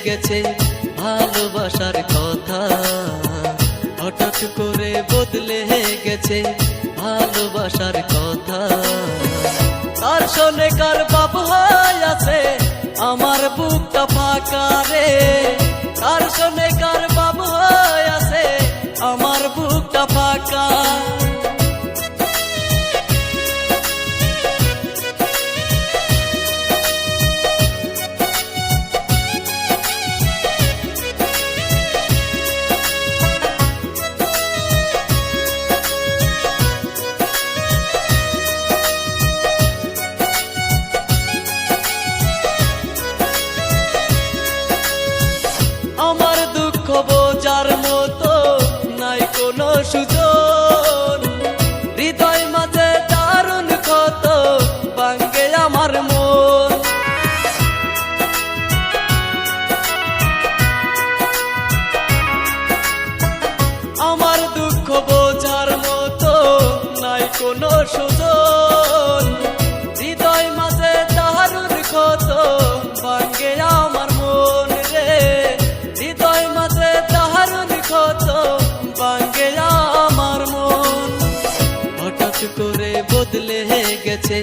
গেছে ভালোবাসার কথা, হঠাৎ করে বদলে গেছে ভালোবাসার কথা। তার শোনে কার বাপ হয়ে আছে আমার বুকটা ফাঁকা রে, তার শোনে কার বাপ হয়ে আছে আমার বুকটা ফাঁকা। আমার দুঃখ বোঝার মতো নাই কোনো সুযোগ, হৃদয় মাঝে দারুণ ক্ষত ভাঙে আমার মন। আমার দুঃখ বোঝার মতো নাই কোনো সুযোগ, হৃদয় মাঝে দারুণ ক্ষত ভাঙে আমার মন রে, হৃদয় মাঝে দারুণ ক্ষত ভাঙে আমার মন। হঠাৎ করে বদলে গেছে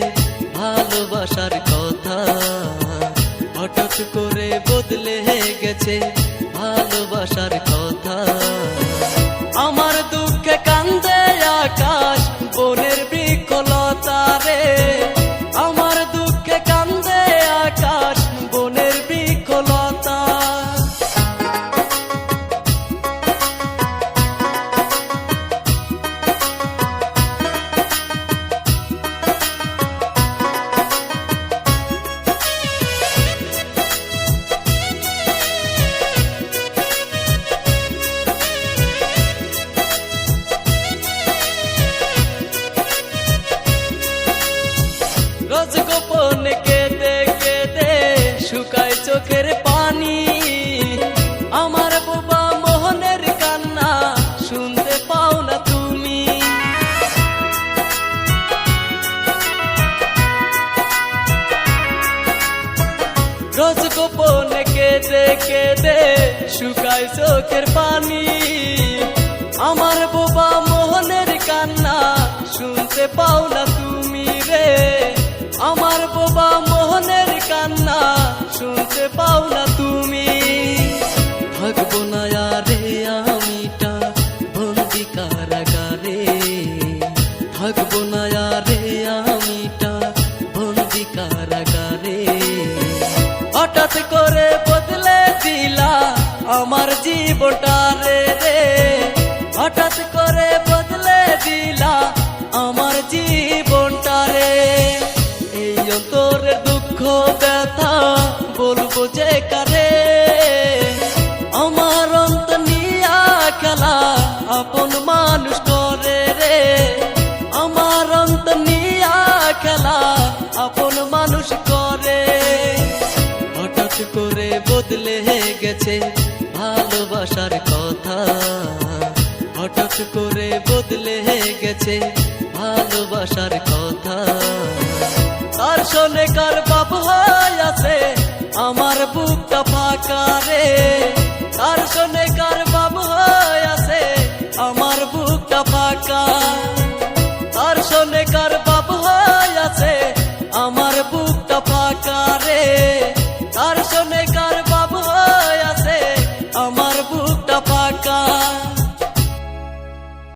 ভালোবাসার কথা, হঠাৎ করে বদলে গেছে ভালোবাসার কথা। আমার দুঃখে কান্দে আকাশ বনের বৃক্ষলতা রে, আমার দুঃখে কান্দে আকাশ বনের বৃক্ষলতা। রোজ গোপনে কেঁদে কেঁদে শুকায় চোখের পানি, আমার বোবা মোহনের কান্না শুনতে পাও না তুমি। রোজ গোপনে কেঁদে কেঁদে শুকায় চোখের পানি, আমার বোবা মোহনের কান্না শুনতে পাও না তুমি রে, আমার বোবা মোহনের কান্না শুনতে পাও না তুমি। থাকবো না রে আমিটা বন্দি কারাগারে, থাকবো না রে আমিটা বন্দি কারাগারে। হঠাৎ করে বদলে দিলা আমার জীবনটা রে রে, হঠাৎ করে বদলে দিলা আমার জীবনটা রে। এই অন্তরের দুঃখ ব্যথা বলবো যে কারে, আমার অন্তর নিয়া খেলা আপন মানুষ করে রে, আমার অন্তর নিয়া খেলা আপন মানুষ করে। হঠাৎ করে বদলে গেছে ভালোবাসার কথা, হঠাৎ করে বদলে গেছে ভালোবাসার কথা। তার শোনে কার বাপ হয়ে আছে আমার বুকটা ফাঁকা রে, তার শোনে কার বাপ হয়ে আছে আমার বুকটা ফাঁকা, তার শোনে কার